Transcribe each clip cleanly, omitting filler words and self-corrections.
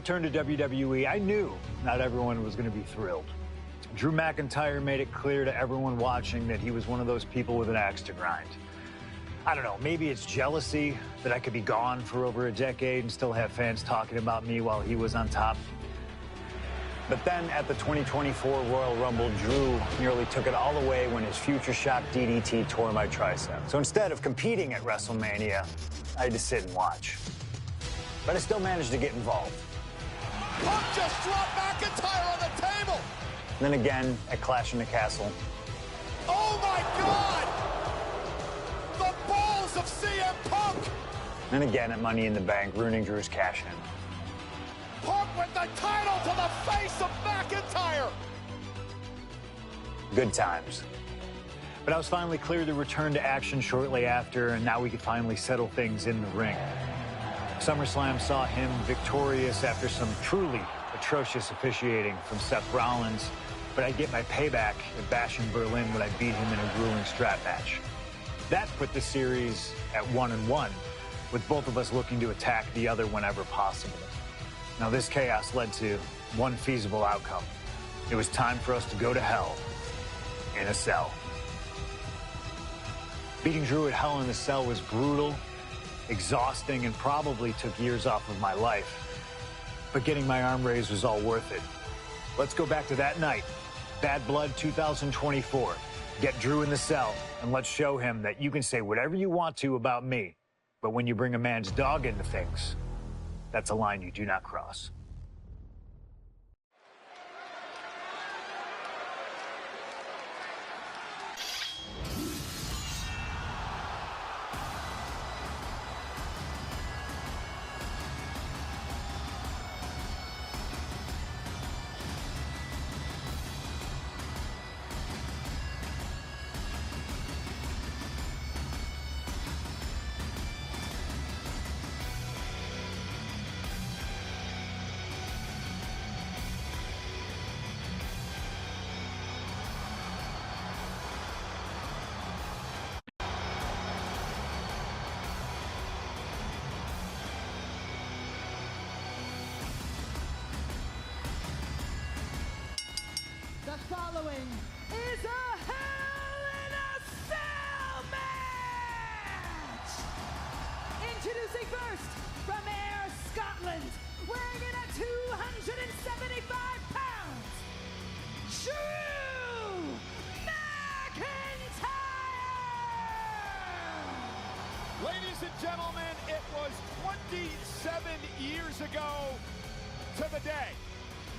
return to WWE, I knew not everyone was going to be thrilled. Drew McIntyre made it clear to everyone watching that he was one of those people with an axe to grind. I don't know, maybe it's jealousy that I could be gone for over a decade and still have fans talking about me while he was on top. But then at the 2024 Royal Rumble, Drew nearly took it all away when his Future Shock DDT tore my tricep. So instead of competing at WrestleMania, I had to sit and watch. But I still managed to get involved. Punk just dropped McIntyre on the table! Then again at Clash in the Castle. Oh my God! The balls of CM Punk! Then again at Money in the Bank, ruining Drew's cash-in. Punk with the title to the face of McIntyre! Good times. But I was finally cleared to return to action shortly after, and now we could finally settle things in the ring. SummerSlam saw him victorious after some truly atrocious officiating from Seth Rollins, but I'd get my payback at Bash in Berlin when I beat him in a grueling strap match. That put the series at 1-1, with both of us looking to attack the other whenever possible. Now, this chaos led to one feasible outcome. It was time for us to go to hell in a cell. Beating Drew at Hell in a Cell was brutal, exhausting, and probably took years off of my life. But getting my arm raised was all worth it. Let's go back to that night, Bad Blood 2024. Get Drew in the cell, and let's show him that you can say whatever you want to about me, but when you bring a man's dog into things, that's a line you do not cross. The following is a Hell in a Cell match! Introducing first, from Ayr, Scotland, weighing in at 275 pounds, Drew McIntyre! Ladies and gentlemen, it was 27 years ago to the day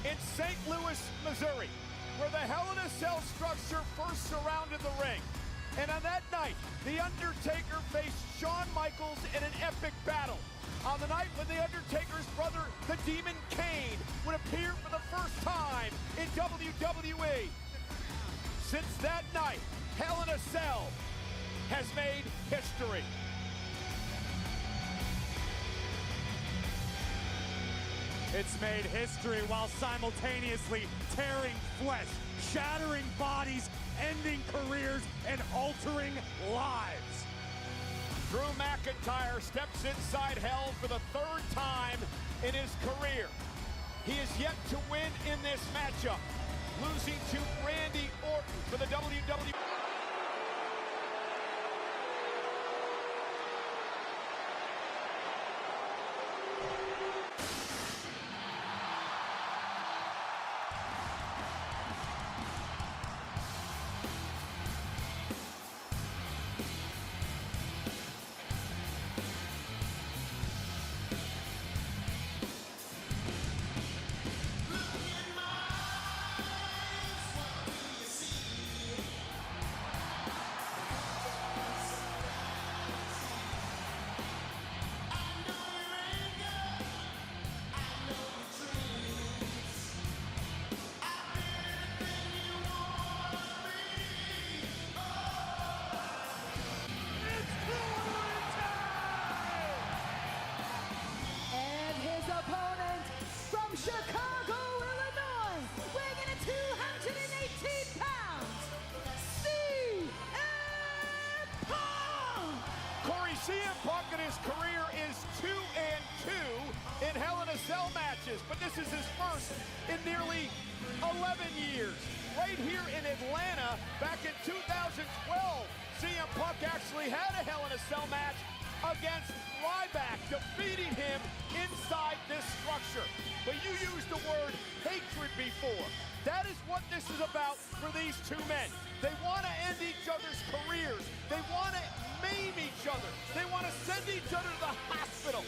in St. Louis, Missouri, where the Hell in a Cell structure first surrounded the ring. And on that night, The Undertaker faced Shawn Michaels in an epic battle. On the night when The Undertaker's brother, the Demon Kane, would appear for the first time in WWE. Since that night, Hell in a Cell has made history. It's made history while simultaneously tearing flesh, shattering bodies, ending careers, and altering lives. Drew McIntyre steps inside Hell for the third time in his career. He is yet to win in this matchup, losing to Randy Orton for the WWE. Chicago, Illinois, weighing in at 218 pounds, CM Punk! Corey, CM Punk in his career is 2-2 in Hell in a Cell matches, but this is his first in nearly 11 years. Right here in Atlanta, back in 2012, CM Punk actually had a Hell in a Cell match against Ryback, defeating him inside this structure. But you used the word hatred before. That is what this is about for these two men. They want to end each other's careers. They want to maim each other. They want to send each other to the hospital.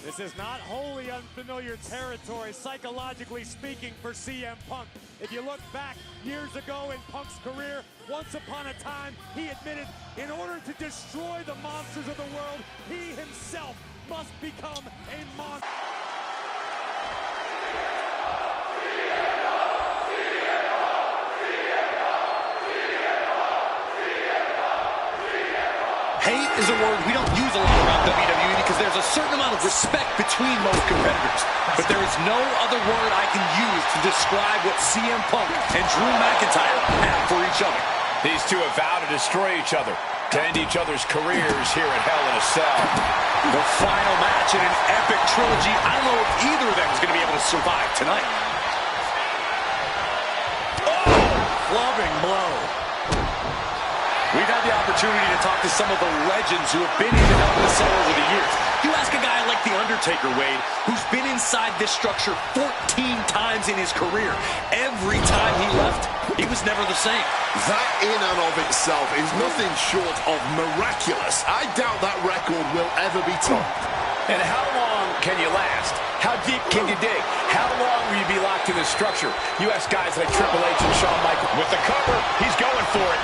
This is not wholly unfamiliar territory, psychologically speaking, for CM Punk. If you look back years ago in Punk's career, once upon a time, he admitted in order to destroy the monsters of the world, he himself must become a monster. Hate is a word we don't use a lot around WWE because there's a certain amount of respect between most competitors. But there is no other word I can use to describe what CM Punk and Drew McIntyre have for each other. These two have vowed to destroy each other, to end each other's careers here at Hell in a Cell. The final match in an epic trilogy. I don't know if either of them is going to be able to survive tonight. Oh! Clubbing blow. We've had the opportunity to talk to some of the legends who have been in and out of the cell over the years. You ask a guy like The Undertaker, Wade, who's been inside this structure 14 times in his career. Every time he left, he was never the same. That in and of itself is nothing short of miraculous. I doubt that record will ever be topped. And how long can you last? How deep can you dig? How long will you be locked in this structure? You ask guys like Triple H and Shawn Michaels. With the cover, he's going for it.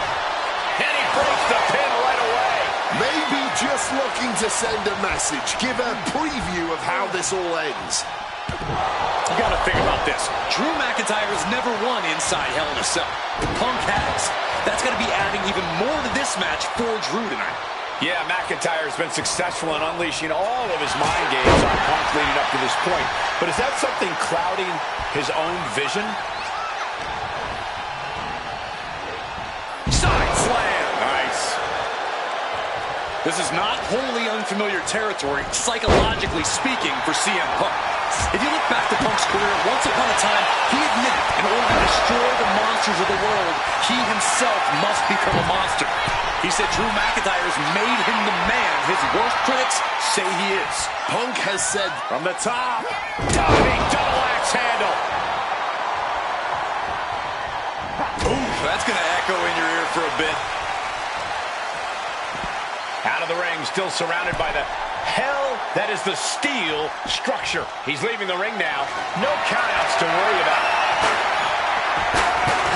And he breaks the pin right away. Maybe just looking to send a message, give a preview of how this all ends. You gotta think about this. Drew McIntyre has never won inside Hell in a Cell. Punk has. That's gonna be adding even more to this match for Drew tonight. Yeah, McIntyre has been successful in unleashing all of his mind games on Punk leading up to this point. But is that something clouding his own vision? Side slam. Nice. This is not wholly unfamiliar territory, psychologically speaking, for CM Punk. If you look back to Punk's career, once upon a time, he admitted in order to destroy the monsters of the world, he himself must become a monster. He said Drew McIntyre has made him the man his worst critics say he is. Punk has said from the top, diving double axe handle. Ooh, that's going to echo in your ear for a bit. Out of the ring, still surrounded by the hell that is the steel structure. He's leaving the ring now. No countouts to worry about.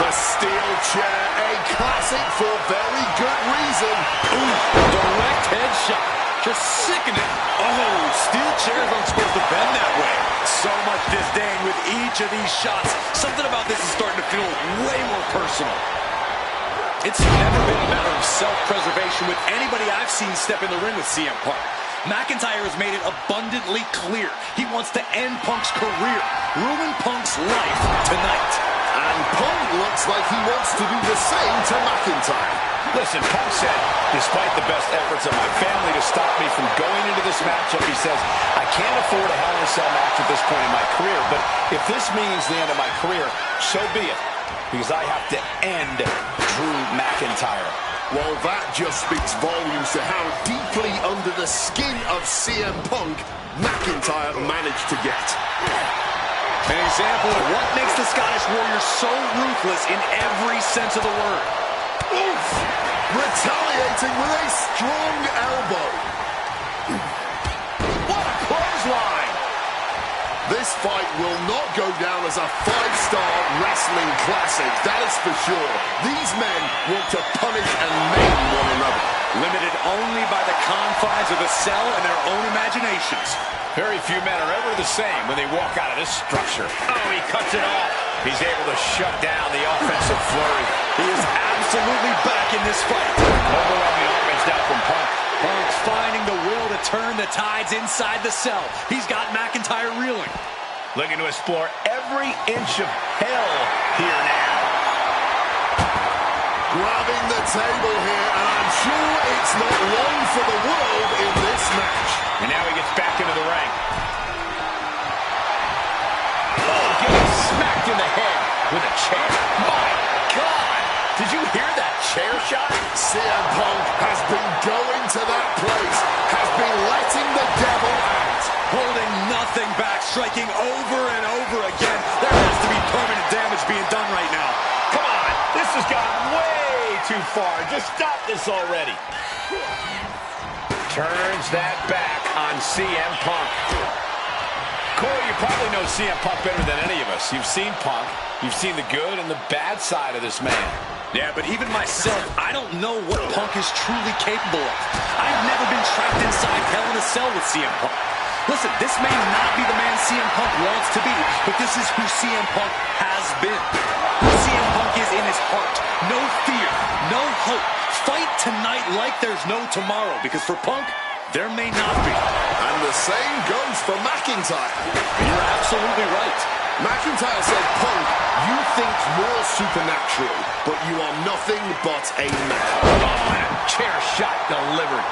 The steel chair, a classic for very good reason. Ooh, direct headshot. Just sickening. Oh, steel chairs aren't supposed to bend that way. So much disdain with each of these shots. Something about this is starting to feel way more personal. It's never been a matter of self-preservation with anybody I've seen step in the ring with CM Punk. McIntyre has made it abundantly clear he wants to end Punk's career, ruin Punk's life tonight. And Punk looks like he wants to do the same to McIntyre. Listen, Punk said, despite the best efforts of my family to stop me from going into this matchup, he says, I can't afford a Hell in a Cell match at this point in my career, but if this means the end of my career, so be it, because I have to end Drew McIntyre. Well, that just speaks volumes to how deeply under the skin of CM Punk McIntyre managed to get. An example of what makes the Scottish Warrior so ruthless in every sense of the word. Oof! Retaliating with a strong elbow. What a clothesline! This fight will not go down as a 5-star wrestling classic, that is for sure. These men want to punish and maim one another. Limited only by the confines of the cell and their own imaginations. Very few men are ever the same when they walk out of this structure. Oh, he cuts it off. He's able to shut down the offensive flurry. He is absolutely back in this fight. Overwhelming offense now from Punk. Punk's finding the will to turn the tides inside the cell. He's got McIntyre reeling. Looking to explore every inch of hell here now. grabbing the table here, and I'm sure it's not long for the world in this match. And now he gets back into the ring. Oh, getting smacked in the head with a chair. My God! Did you hear that chair shot? CM Punk has been going to that place, has been letting the devil out. Holding nothing back, striking over and over again. There has to be permanent damage being done right now. Come on, this has gone way too far. Just stop this already. Turns that back on CM Punk. Corey, you probably know CM Punk better than any of us. You've seen Punk. You've seen the good and the bad side of this man. Yeah, but even myself, I don't know what Punk is truly capable of. I've never been trapped inside Hell in a Cell with CM Punk. Listen, this may not be the man CM Punk wants to be, but this is who CM Punk has been. Who CM Punk is in his heart. No fear, no hope. Fight tonight like there's no tomorrow, because for Punk, there may not be. And the same goes for McIntyre. You're absolutely right. McIntyre said, Punk, you think you're supernatural, but you are nothing but a man. Oh, and a chair shot delivered.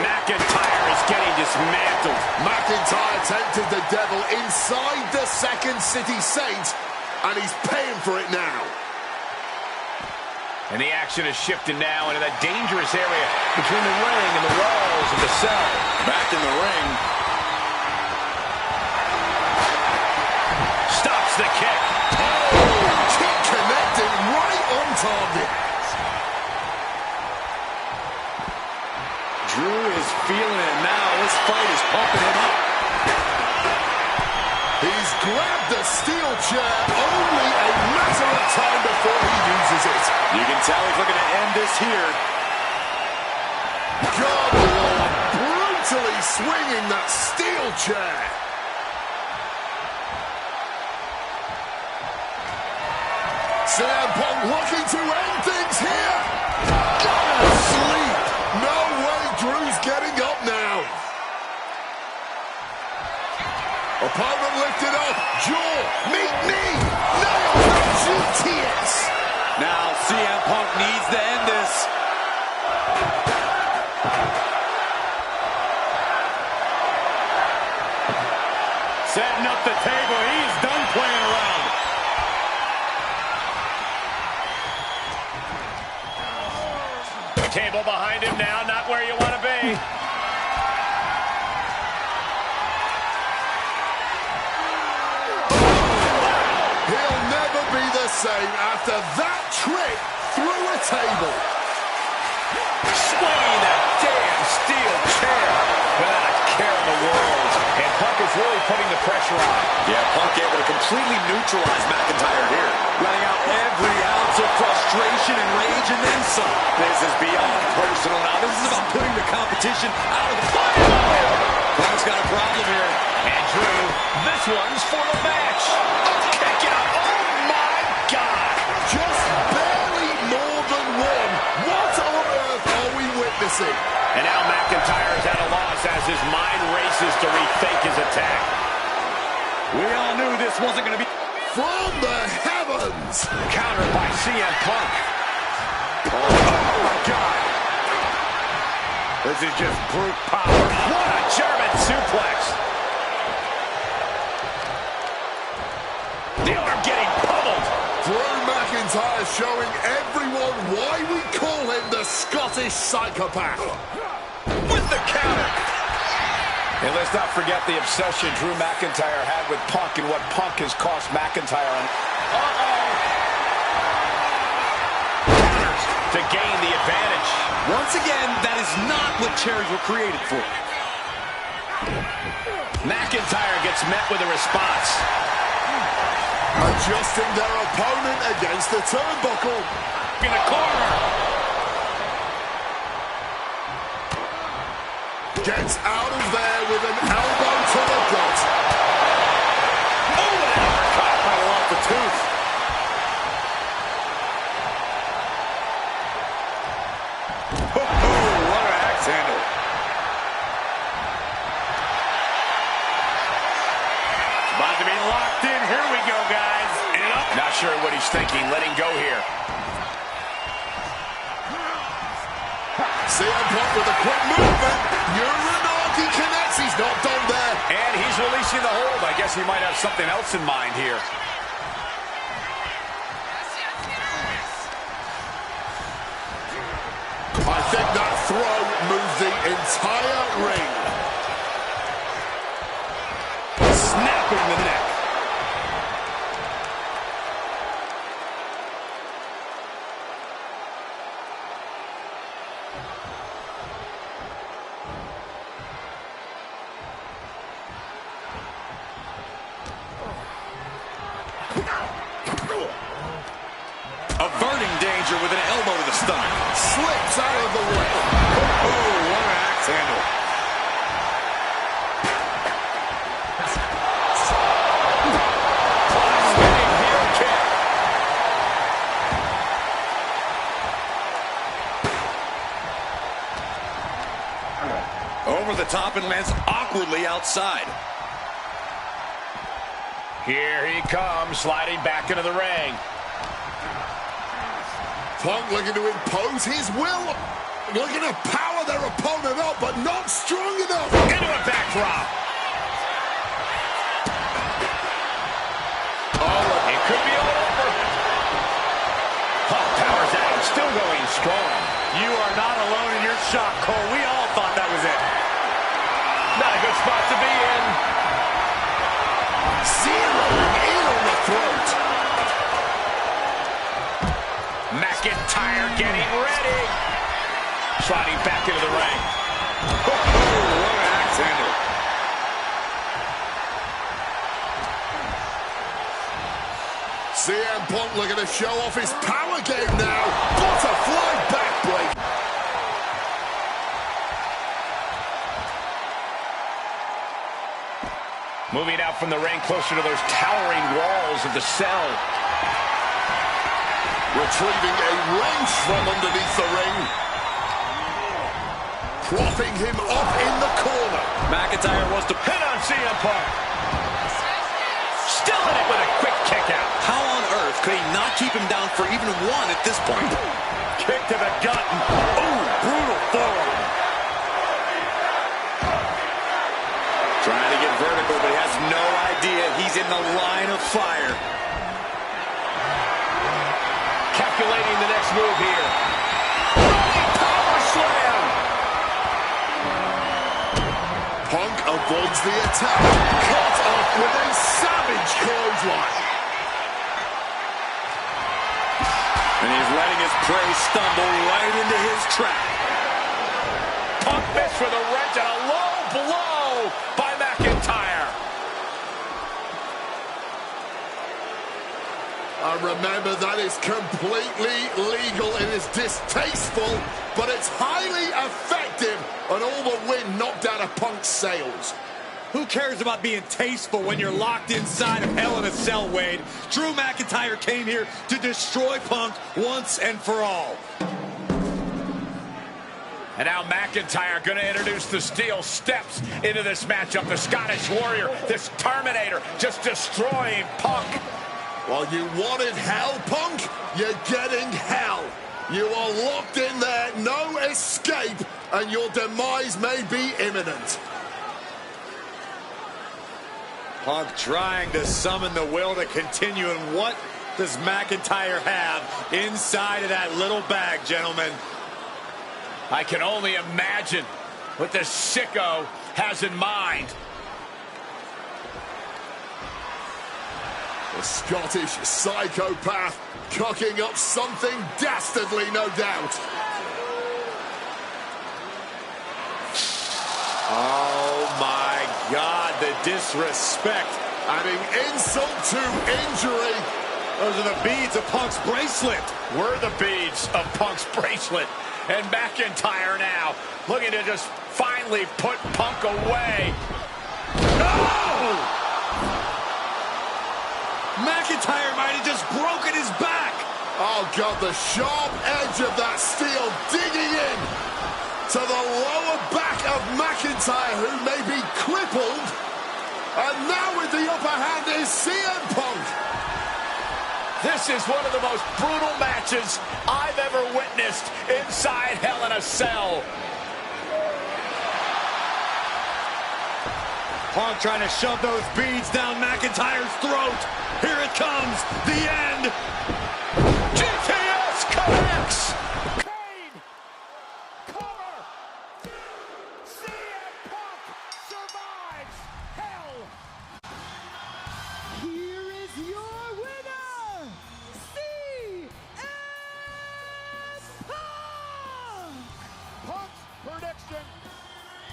McIntyre is getting dismantled. McIntyre tempted the devil inside the Second City Saints, and he's paying for it now. And the action is shifting now into that dangerous area between the ring and the walls of the cell. Back in the ring. Stops the kick. Oh, kick connected right on target. Drew is feeling it now. This fight is pumping him up. He's grabbed the steel chair, only a matter of time before he uses it. You can tell he's looking to end this here. God, Lord, brutally swinging that steel chair. CM Punk looking to end things here. Gonna sleep. No way Drew's getting up now. Opponent lifted up. Jaw. Meet knee. Nails the GTS. Now CM Punk needs to end this. Setting up the table. He's done playing around. Table behind him now, not where you want to be. He'll never be the same after that trip through a table. Swinging that damn steel chair without a care in the world. And Punk is really putting the pressure on. Yeah, Punk able to completely neutralize McIntyre here. Running out every ounce of frustration and rage and then some. This is beyond personal now. This is about putting the competition out of the fight. Punk's got a problem here. And Drew, this one's for the match. Kick out. Oh my God. Just barely more than one. What on earth are we witnessing? And now McIntyre is at a loss as his mind races to rethink his attack. We all knew this wasn't going to be... From the heavens! Countered by CM Punk. Oh my God. This is just brute power. What a German suplex. The arm getting pummeled. Drew McIntyre showing everyone why we call him the Scottish Psychopath. With the counter. And let's not forget the obsession Drew McIntyre had with Punk and what Punk has cost McIntyre on. Counters to gain the advantage. Once again, that is not what chairs were created for. McIntyre gets met with a response. Adjusting their opponent against the turnbuckle. In the corner. Gets out of there with an elbow to the gut. Oh, an uppercut right off the tooth. Oh, what an axe handle. About to be locked in. Here we go, guys. And up. Not sure what he's thinking. Letting go here. CM Punk with a quick movement. Uranagi connects. He's not done there. And he's releasing the hold. I guess he might have something else in mind here. I think that throw moved the entire ring. Snapping the neck. Averting danger with an elbow to the stomach. Slips out of the way. Oh, what an axe handle. Spinning heel kick. Over the top and lands awkwardly outside. Here he comes, sliding back into the ring. Punk looking to impose his will, looking to power their opponent up, but not strong enough. Into a backdrop. Oh, it could be all over. Punk powers out, still going strong. You are not alone in your shock, Cole. We all thought that was it. Not a good spot to be in. Zeroing in on the throat. McIntyre getting ready. Sliding back into the ring. Oh, what an axe handle. CM Punk looking to show off his power game now. Butterfly backbreak. Moving out from the ring closer to those towering walls of the cell. Retrieving a wrench from underneath the ring. Propping him up in the corner. McIntyre wants to pin on CM Punk. Still in it with a quick kick out. How on earth could he not keep him down for even one at this point? Kick to the gut. Oh, brutal forearm. Trying to get vertical, but he has no idea he's in the line of fire. Calculating the next move here. Power slam. Punk avoids the attack. Caught off with a savage clothesline. And he's letting his prey stumble right into his trap. Punk missed with a wrench and a low blow by McIntyre. And remember, that is completely legal. It is distasteful, but it's highly effective. And all the wind knocked out of Punk's sails. Who cares about being tasteful when you're locked inside of Hell in a Cell, Wade? Drew McIntyre came here to destroy Punk once and for all. And now McIntyre going to introduce the steel steps into this matchup. The Scottish Warrior, this Terminator, just destroying Punk. Well, you wanted hell, Punk? You're getting hell. You are locked in there, no escape, and your demise may be imminent. Punk trying to summon the will to continue, and what does McIntyre have inside of that little bag, gentlemen? I can only imagine what this sicko has in mind. The Scottish psychopath cooking up something dastardly, no doubt. Oh my God, the disrespect. Adding insult to injury. Those are the beads of Punk's bracelet. Were the beads of Punk's bracelet. And McIntyre now looking to just finally put Punk away. Oh! McIntyre might have just broken his back. Oh, God, the sharp edge of that steel digging in to the lower back of McIntyre, who may be crippled. And now with the upper hand is CM Punk. This is one of the most brutal matches I've ever witnessed inside Hell in a Cell. sell. Punk trying to shove those beads down McIntyre's throat. Here it comes, the end. GTS connects. Kane! Cover! CM Punk survives hell! Here is your winner, CM Punk! Punk's prediction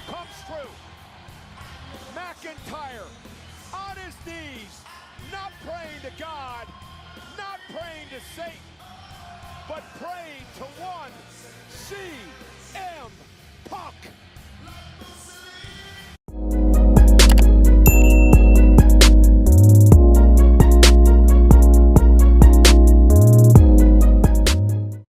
comes true. McIntyre on his knees, not praying to God, not praying to Satan, but praying to one CM